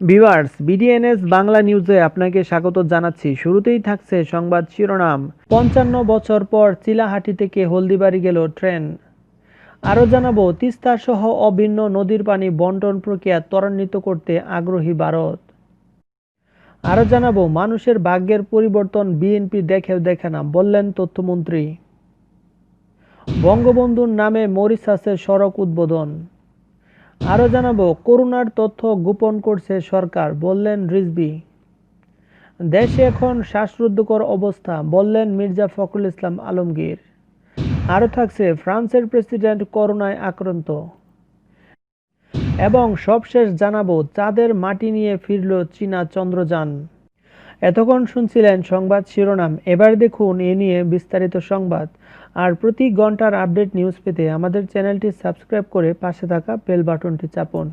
Viewers, বিডিএনএস Bangla নিউজে আপনাকে স্বাগত জানাচ্ছি। শুরুতেই থাকছে সংবাদ শিরোনাম। ৫৫ বছর পর চিলাহাটি থেকে হলদিবাড়ি গেল ট্রেন। আরও জানাবো, তিস্তা সহ অভিন্ন নদীর পানি বন্টন প্রক্রিয়া ত্বরান্বিত করতে আগ্রহী ভারত। আরও জানাবো, মানুষের ভাগ্যের পরিবর্তন বিএনপি দেখেও দেখে না, বললেন তথ্যমন্ত্রী। বঙ্গবন্ধুর নামে মরিশাসে সড়ক উদ্বোধন। আরও জানাবো, করোনার তথ্য গোপন করছে সরকার, বললেন রিজভী। দেশে এখন শ্বাসরুদ্ধকর অবস্থা, বললেন মির্জা ফখরুল ইসলাম আলমগীর। আরও থাকছে, ফ্রান্সের প্রেসিডেন্ট করোনায় আক্রান্ত। এবং সবশেষ জানাবো, চাঁদের মাটি নিয়ে ফিরল চীনা চন্দ্রযান। এতক্ষণ শুনছিলেন সংবাদ শিরোনাম, এবার দেখুন এ নিয়ে বিস্তারিত সংবাদ। আর প্রতি ঘন্টার আপডেট নিউজ পেতে আমাদের চ্যানেলটি সাবস্ক্রাইব করে পাশে থাকা বেল বাটনটি চাপুন।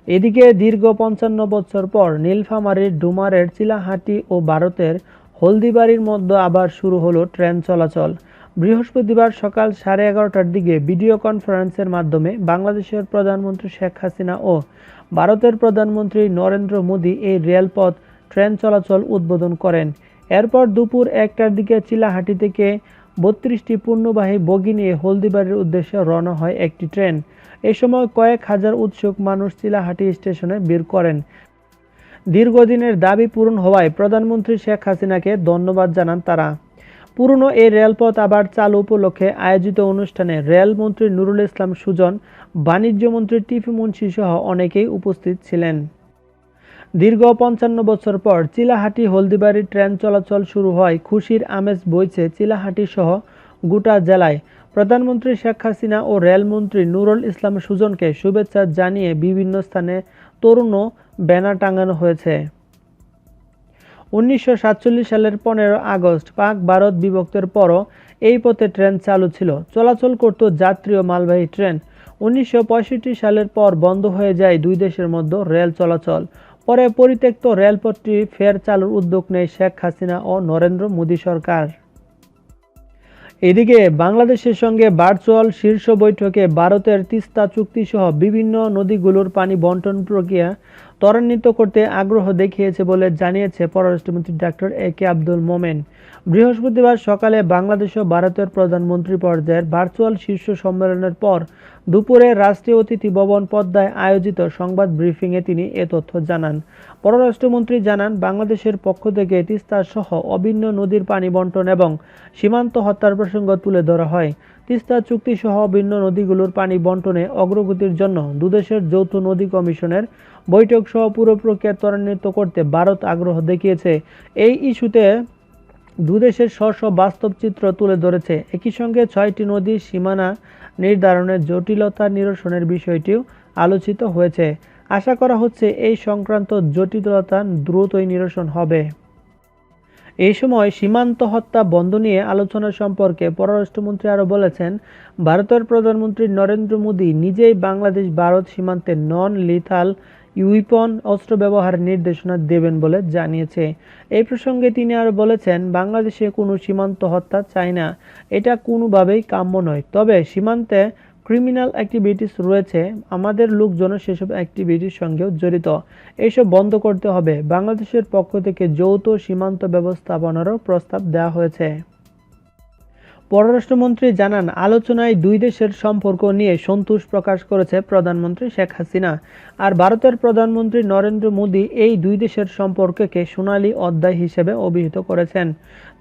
এদিকে দীর্ঘ ৫৫ বছর পর নীলফামারীর ডুমারের চিলাহাটি ও ভারতের হলদিবাড়ির মধ্যে আবার শুরু হলো ট্রেন চলাচল। বৃহস্পতিবার সকাল 11:30টার দিকে ভিডিও কনফারেন্সের মাধ্যমে বাংলাদেশের প্রধানমন্ত্রী শেখ হাসিনা ও ভারতের প্রধানমন্ত্রী নরেন্দ্র মোদী এই রেলপথ ট্রেন চলাচল উদ্বোধন করেন। এরপর দুপুর 1টার দিকে চিলাহাটি থেকে 32টি পূর্ণবাহী বগি নিয়ে হলদিবাড়ির উদ্দেশ্যে রওনা হয় একটি ট্রেন। এ সময় কয়েক হাজার উৎসুক মানুষ চিলাহাটি স্টেশনে ভিড় করেন। দীর্ঘদিনের দাবি পূরণ হওয়ায় প্রধানমন্ত্রী শেখ হাসিনাকে ধন্যবাদ জানান তারা। পুরনো এই রেলপথ আবার চালু উপলক্ষে আয়োজিত অনুষ্ঠানে রেলমন্ত্রী নুরুল ইসলাম সুজন, বাণিজ্যমন্ত্রী টিপু মুন্সি সহ অনেকেই উপস্থিত ছিলেন। দীর্ঘ ৫৫ বছর পর চিলাহাটি হলদিবাড়ি ট্রেন চলাচল শুরু হয়, খুশির আমেজ বইছে চিলাহাটি সহ গোটা জেলায়। প্রধানমন্ত্রী শেখ হাসিনা ও রেলমন্ত্রী নুরুল ইসলাম সুজনকে শুভেচ্ছা জানিয়ে বিভিন্ন স্থানে তরুণ ও ব্যানার টাঙানো হয়েছে। ১৯৪৭ সালের ১৫ আগস্ট পাক ভারত বিভক্তের পরও এই পথে ট্রেন চালু ছিল। চলাচল করত যাত্রী ও মালবাহী ট্রেন। ১৯৬৫ সালের পর বন্ধ হয়ে যায় দুই দেশের মধ্যে রেল চলাচল। পরে পরিত্যক্ত রেলপথটি ফের চালুর উদ্যোগ নেয় শেখ হাসিনা ও নরেন্দ্র মোদী সরকার। এদিকে বাংলাদেশের সঙ্গে ভার্চুয়াল শীর্ষ বৈঠকে ভারতের তিস্তা চুক্তিসহ বিভিন্ন নদীগুলোর পানি বন্টন প্রক্রিয়া ত্বরান্বিত করতে আগ্রহ দেখিয়েছে বলে জানিয়েছে পররাষ্ট্রমন্ত্রী ডক্টর এ.কে আব্দুল মোমেন। বৃহস্পতিবার সকালে বাংলাদেশ ও ভারতের প্রধানমন্ত্রী পর্যায়ের ভার্চুয়াল শীর্ষ সম্মেলনের পর দুপুরে রাষ্ট্রীয় অতিথি ভবন পদ্মায় আয়োজিত সংবাদ ব্রিফিংয়ে তিনি এ তথ্য জানান। পররাষ্ট্রমন্ত্রী জানান, বাংলাদেশের পক্ষ থেকে তিস্তা সহ অভিন্ন নদীর পানি বন্টন এবং সীমান্ত হত্যার প্রসঙ্গ তুলে ধরা হয়। তিস্তা চুক্তি সহ ভিন্ন নদীগুলোর পানি বন্টনে অগ্রগতির জন্য দুদেশের যৌথ নদী কমিশনের বৈঠক সহ পুরো প্রক্রিয়া ত্বরান্বিত করতে ভারত আগ্রহ দেখিয়েছে। এই ইস্যুতে দুদেশের স্ব বাস্তব চিত্র তুলে ধরেছে। একই সঙ্গে 6টি নদীর সীমানা নির্ধারণের জটিলতা নিরসনের বিষয়টিও আলোচিত হয়েছে। আশা করা হচ্ছে এই সংক্রান্ত জটিলতা দ্রুতই নিরসন হবে। এই সময় সীমান্ত হত্যা বন্ধ নিয়ে আলোচনা সম্পর্কে পররাষ্ট্রমন্ত্রী আরও বলেছেন, ভারতের প্রধানমন্ত্রী নরেন্দ্র মোদী নিজেই বাংলাদেশ ভারত সীমান্তে নন লিথাল উইপন অস্ত্র ব্যবহারের নির্দেশনা দেবেন বলে জানিয়েছে। এই প্রসঙ্গে তিনি আরও বলেছেন, বাংলাদেশে কোনো সীমান্ত হত্যা চায় না, এটা কোনোভাবেই কাম্য নয়। তবে সীমান্তে ক্রিমিনাল অ্যাক্টিভিটিস রয়েছে, আমাদের লোকজন সেসব অ্যাক্টিভিটির সঙ্গেও জড়িত। এইসব বন্ধ করতে হবে। বাংলাদেশের পক্ষ থেকে যৌথ সীমান্ত ব্যবস্থাপনারও প্রস্তাব দেওয়া হয়েছে। পররাষ্ট্রমন্ত্রী জানান, আলোচনায় দুই দেশের সম্পর্ক নিয়ে সন্তোষ প্রকাশ করেছে প্রধানমন্ত্রী শেখ হাসিনা। আর ভারতের প্রধানমন্ত্রী নরেন্দ্র মোদী এই দুই দেশের সম্পর্ককে সোনালী অধ্যায় হিসেবে অভিহিত করেছেন।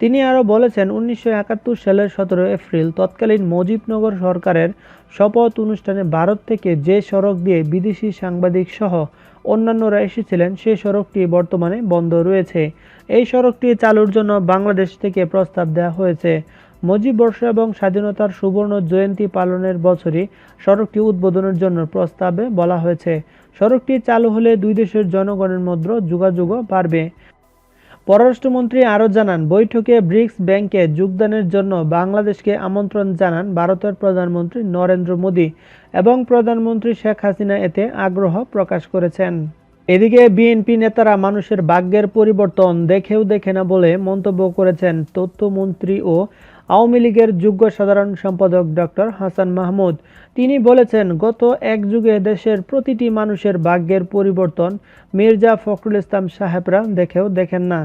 তিনি আরও বলেছেন, ১৯৭১ সালের ১৭ এপ্রিল তৎকালীন মুজিবনগর সরকারের শপথ অনুষ্ঠানে ভারত থেকে যে সড়ক দিয়ে বিদেশি সাংবাদিক সহ অন্যান্যরা এসেছিলেন, সেই সড়কটি বর্তমানে বন্ধ রয়েছে। এই সড়কটি চালুর জন্য বাংলাদেশ থেকে প্রস্তাব দেওয়া হয়েছে। মুজিববর্ষ এবং স্বাধীনতার সুবর্ণ জয়ন্তী পালনের বছরই সড়কটি উদ্বোধনের জন্য প্রস্তাবে বলা হয়েছে। সড়কটি চালু হলে দুই দেশের জনগণের মধ্যে যোগাযোগও বাড়বে। পররাষ্ট্রমন্ত্রী আরও জানান, বৈঠকে ব্রিক্স ব্যাংকে যোগদানের জন্য বাংলাদেশকে আমন্ত্রণ জানান ভারতের প্রধানমন্ত্রী নরেন্দ্র মোদী এবং প্রধানমন্ত্রী শেখ হাসিনা এতে আগ্রহ প্রকাশ করেছেন। এদিকে বিএনপি নেতারা মানুষের ভাগ্যের পরিবর্তন দেখেও দেখে না বলে মন্তব্য করেছেন তথ্যমন্ত্রী ও আওয়ামী লীগের যুগ্ম সাধারণ সম্পাদক ডক্টর হাসান মাহমুদ। তিনি বলেছেন, গত এক যুগে দেশের প্রতিটি মানুষের ভাগ্যের পরিবর্তন মির্জা ফখরুল ইসলাম সাহেবরা দেখেও দেখেন না।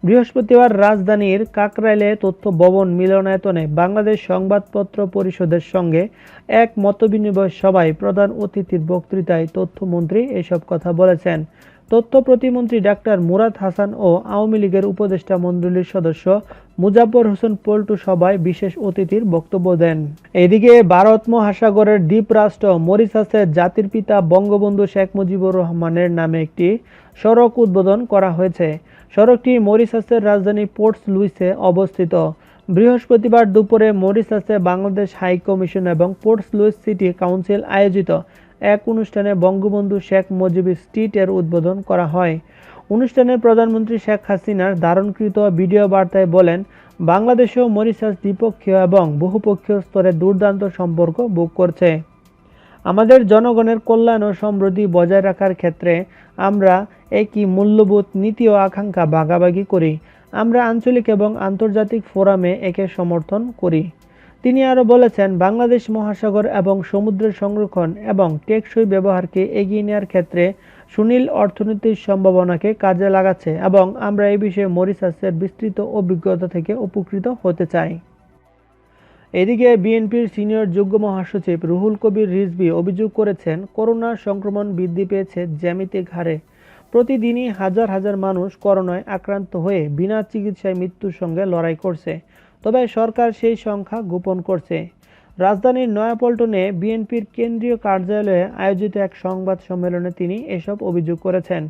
বৃহস্পতিবার রাজধানীর কাকরাইলে তথ্য ভবন মিলনায়তনে বাংলাদেশ সংবাদপত্র পরিষদের সঙ্গে এক মতবিনিময় সভায় প্রধান অতিথির বক্তৃতায় তথ্যমন্ত্রী এসব কথা বলেছেন। তথ্য প্রতিমন্ত্রী ডাক্তার মুরাদ হাসান ও আওয়ামী লীগের উপদেষ্টা মণ্ডলীর সদস্য মুজাফফর হোসেন পল্টু সভায় বিশেষ অতিথির বক্তব্য দেন। এদিকে ভারত মহাসাগরের দ্বীপরাষ্ট্র মরিশাসে জাতির পিতা বঙ্গবন্ধু শেখ মুজিবুর রহমানের নামে একটি সড়ক উদ্বোধন করা হয়েছে। সড়কটি মরিশাসের রাজধানী পোর্ট লুইসে অবস্থিত। বৃহস্পতিবার দুপুরে মরিশাসে বাংলাদেশ হাই কমিশন এবং পোর্ট লুইস সিটি কাউন্সিল আয়োজিত এক অনুষ্ঠানে বঙ্গবন্ধু শেখ মুজিব স্ট্রিট এর উদ্বোধন করা হয়। অনুষ্ঠানে প্রধানমন্ত্রী শেখ হাসিনার ধারণকৃত ভিডিও বার্তায় বলেন, বাংলাদেশ ও মরিশাস দ্বিপক্ষীয় এবং বহুপক্ষীয় স্তরে দুর্দান্ত সম্পর্ক ভোগ করছে। আমাদের জনগণের কল্যাণ ও সমৃদ্ধি বজায় রাখার ক্ষেত্রে আমরা একই মূল্যবোধ, নীতি ও আকাঙ্ক্ষা ভাগাভাগি করি। আমরা আঞ্চলিক এবং আন্তর্জাতিক ফোরামে একে সমর্থন করি। তিনি আরও বলেছেন, বাংলাদেশ মহাসাগর এবং সমুদ্রের সংরক্ষণ এবং টেকসই ব্যবহারকে এগিয়ে নেওয়ার ক্ষেত্রে সুনীল অর্থনীতির সম্ভাবনাকে কাজে লাগাচ্ছে এবং আমরা এই বিষয়ে মরিশাসের বিস্তৃত অভিজ্ঞতা থেকে উপকৃত হতে চাই। এদিকে বিএনপির সিনিয়র যুগ্ম মহাসচিব রুহুল কবির রিজভী অভিযোগ করেছেন, করোনা সংক্রমণ বৃদ্ধি পেয়েছে জ্যামিতিক হারে। প্রতিদিনই হাজার হাজার মানুষ করোনায় আক্রান্ত হয়ে বিনা চিকিৎসায় মৃত্যুর সঙ্গে লড়াই করছে। তবে সরকার সেই সংখ্যা গোপন করছে। রাজধানীর নয়াপল্টনে বিএনপির কেন্দ্রীয় কার্যালয়ে আয়োজিত এক সংবাদ সম্মেলনে তিনি এসব অভিযোগ করেছেন।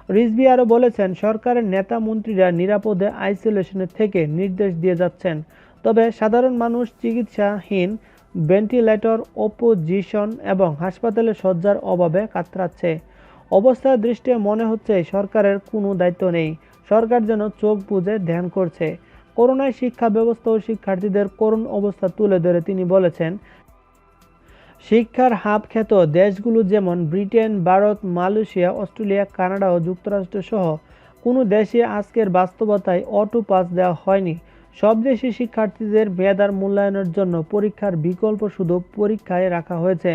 রিজভী আরও বলেছেন, সরকারের নেতা মন্ত্রীরা নিরাপদে আইসোলেশনে থেকে নির্দেশ দিয়ে যাচ্ছেন। তবে সাধারণ মানুষ চিকিৎসাহীন, ভেন্টিলেটর, অপোজিশন এবং হাসপাতালে শয্যার অভাবে কাতরাচ্ছে। অবস্থার দৃষ্টিতে মনে হচ্ছে সরকারের কোনো দায়িত্ব নেই। সরকার যেন চোখ বুজে ধ্যান করছে। করোনায় শিক্ষা ব্যবস্থা ও শিক্ষার্থীদের করুণ অবস্থা তুলে ধরে তিনি বলেছেন, শিক্ষার হাব খ্যাত দেশগুলো যেমন Britain, Bharat, Malaysia, Australia, Canada ও যুক্তরাষ্ট্র সহ কোনো দেশে আজকের বাস্তবতায় অটো পাস দেওয়া হয়নি। সব দেশে শিক্ষার্থীদের মেধার মূল্যায়নের জন্য পরীক্ষার বিকল্প শুধু পরীক্ষায় রাখা হয়েছে,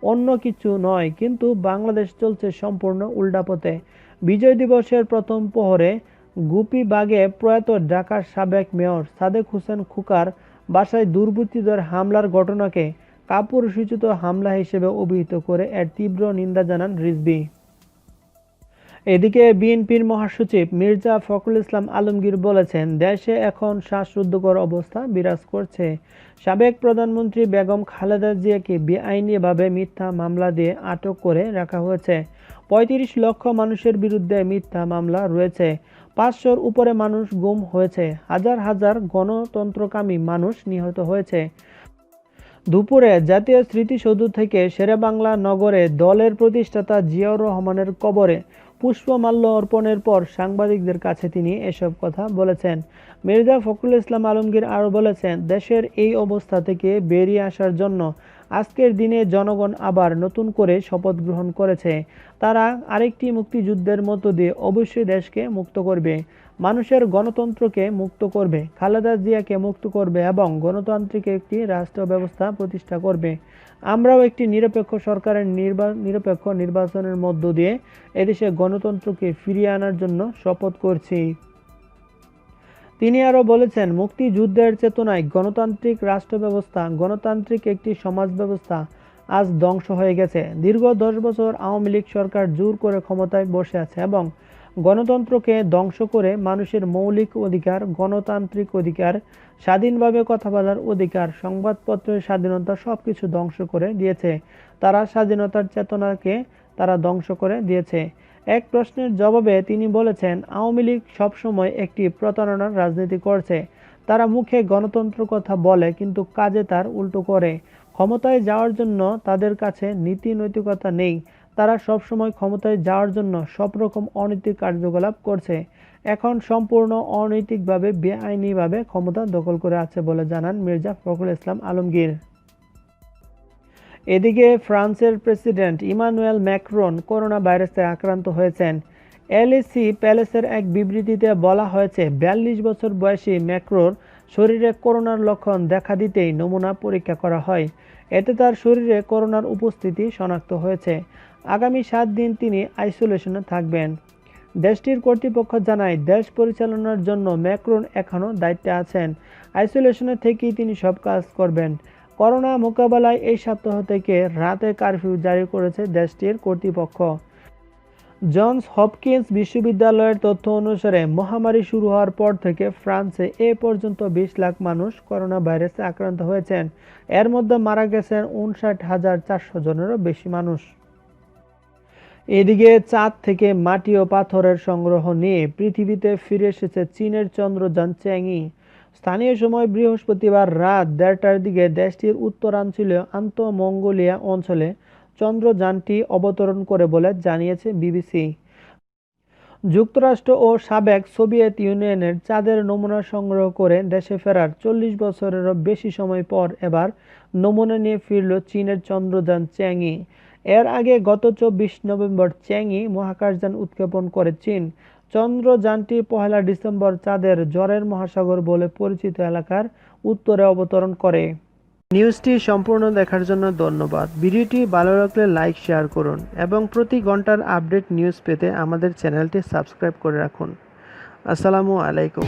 অন্য কিছু নয়। কিন্তু বাংলাদেশ চলছে সম্পূর্ণ উল্টা পথে। বিজয় দিবসের প্রথম প্রহরে গুপিবাগে প্রয়াত ঢাকার সাবেক মেয়র সাদেক হোসেন খোকার বাসায় দুর্বৃত্তদের হামলার ঘটনাকে কাপুরুষোচিত হামলা হিসেবে অভিহিত করে এর তীব্র নিন্দা জানান রিজভী। এদিকে বিএনপির মহাসচিব মির্জা ফখরুল ইসলাম আলমগীর বলেছেন, দেশে এখন শ্বাসরুদ্ধকর অবস্থা বিরাজ করছে। সাবেক প্রধানমন্ত্রী বেগম খালেদা জিয়াকে বেআইনিভাবে মিথ্যা মামলা দিয়ে আটক করে রাখা হয়েছে। ৩৫ লক্ষ মানুষের বিরুদ্ধে মিথ্যা মামলা রয়েছে। ৫০০-র উপরে মানুষ গুম হয়েছে। হাজার হাজার গণতন্ত্রকামী মানুষ নিহত হয়েছে। দুপুরে জাতীয় স্মৃতিসৌধ থেকে শেরেবাংলা নগরে দলের প্রতিষ্ঠাতা জিয়াউর রহমানের কবরে পুষ্পমাল্য অর্পণের পর সাংবাদিকদের কাছে তিনি এসব কথা বলেছেন। মির্জা ফখরুল ইসলাম আলমগীর আরও বলেছেন, দেশের এই অবস্থা থেকে বেরিয়ে আসার জন্য আজকের দিনে জনগণ আবার নতুন করে শপথ গ্রহণ করেছে। তারা আরেকটি মুক্তিযুদ্ধের মধ্য দিয়ে অবশ্যই দেশকে মুক্ত করবে, মানুষের গণতন্ত্রকে মুক্ত করবে, খালেদা জিয়াকে মুক্ত করবে এবং গণতান্ত্রিক একটি রাষ্ট্র ব্যবস্থা প্রতিষ্ঠা করবে। আমরাও একটি নিরপেক্ষ সরকারের নিরপেক্ষ নির্বাচনের মধ্য দিয়ে এদেশে গণতন্ত্রকে ফিরিয়ে আনার জন্য শপথ করছি। তিনি আরও বলেছেন, মুক্তিযুদ্ধের চেতনায় গণতান্ত্রিক রাষ্ট্র ব্যবস্থা, গণতান্ত্রিক একটি সমাজ ব্যবস্থা আজ ধ্বংস হয়ে গেছে। দীর্ঘ ১০ বছর আওয়ামী লীগ সরকার জোর করে ক্ষমতায় বসে আছে এবং গণতন্ত্রকে ধ্বংস করে মানুষের মৌলিক অধিকার, গণতান্ত্রিক অধিকার, স্বাধীনভাবে কথা বলার অধিকার, সংবাদপত্রের স্বাধীনতা সবকিছু ধ্বংস করে দিয়েছে। তারা স্বাধীনতার চেতনাকে তারা ধ্বংস করে দিয়েছে। এক প্রশ্নের জবাবে তিনি বলেছেন, আওয়ামী লীগ সবসময় একটি প্রতারণার রাজনীতি করছে। তারা মুখে গণতন্ত্র কথা বলে কিন্তু কাজে তার উল্টো করে। ক্ষমতায় যাওয়ার জন্য তাদের কাছে নীতি নৈতিকতা নেই। তারা সবসময় ক্ষমতায় যাওয়ার জন্য সব রকম অনৈতিক কার্যকলাপ করছে। এখন সম্পূর্ণ অনৈতিকভাবে, বেআইনিভাবে ক্ষমতা দখল করে আছে বলে জানান মির্জা ফখরুল ইসলাম আলমগীর। এদিকে ফ্রান্সের প্রেসিডেন্ট ইমানুয়েল ম্যাক্রন করোনা ভাইরাসে আক্রান্ত হয়েছেন। এলএসি প্যালেসের এক বিবৃতিতে বলা হয়েছে, ৪২ বছর বয়সী ম্যাক্রোর শরীরে করোনার লক্ষণ দেখা দিতেই নমুনা পরীক্ষা করা হয়। এতে তার শরীরে করোনার উপস্থিতি শনাক্ত হয়েছে। আগামী 7 দিন তিনি আইসোলেশনে থাকবেন। দেশটির কর্তৃপক্ষ জানায়, দেশ পরিচালনার জন্য ম্যাক্রন এখনও দায়িত্বে আছেন। আইসোলেশনে থেকেই তিনি সব কাজ করবেন। করোনা মোকাবেলায় এই সপ্তাহ থেকে রাতে কারফিউ জারি করেছে দেশটির কর্তৃপক্ষ। জনস হপকিন্স বিশ্ববিদ্যালয়ের তথ্য অনুসারে মহামারী শুরু হওয়ার পর থেকে ফ্রান্সে এ পর্যন্ত 20 লাখ মানুষ করোনা ভাইরাসে আক্রান্ত হয়েছেন। এর মধ্যে মারা গেছেন 59,400 জনেরও বেশি মানুষ। এদিকে চাঁদ থেকে মাটি ও পাথরের সংগ্রহ নিয়ে পৃথিবীতে ফিরে এসেছে চীনের চন্দ্রযান চ্যাংই। স্থানীয় সময় বৃহস্পতিবার রাত 1:30টার দিকে দেশটির উত্তরাঞ্চলীয় আন্তঃমঙ্গোলিয়া অঞ্চলে চন্দ্রযানটি অবতরণ করে বলে জানিয়েছে বিবিসি। যুক্তরাষ্ট্র ও সাবেক সোভিয়েত ইউনিয়নের চাঁদের নমুনা সংগ্রহ করে দেশে ফেরার 40 বছরেরও বেশি সময় পর এবার নমুনা নিয়ে ফিরল চীনের চন্দ্রযান চ্যাংই। এর আগে গত 24 নভেম্বর চ্যাংই মহাকাশযান উৎক্ষেপণ করে চীন। চন্দ্রযানটি 1 ডিসেম্বর চাঁদের জ্বরের মহাসাগর বলে পরিচিত এলাকার উত্তরে অবতরণ করে। নিউজটি সম্পূর্ণ দেখার জন্য ধন্যবাদ। ভিডিওটি ভালো লাগলে লাইক, শেয়ার করুন এবং প্রতি ঘন্টার আপডেট নিউজ পেতে আমাদের চ্যানেলটি সাবস্ক্রাইব করে রাখুন। আসসালামু আলাইকুম।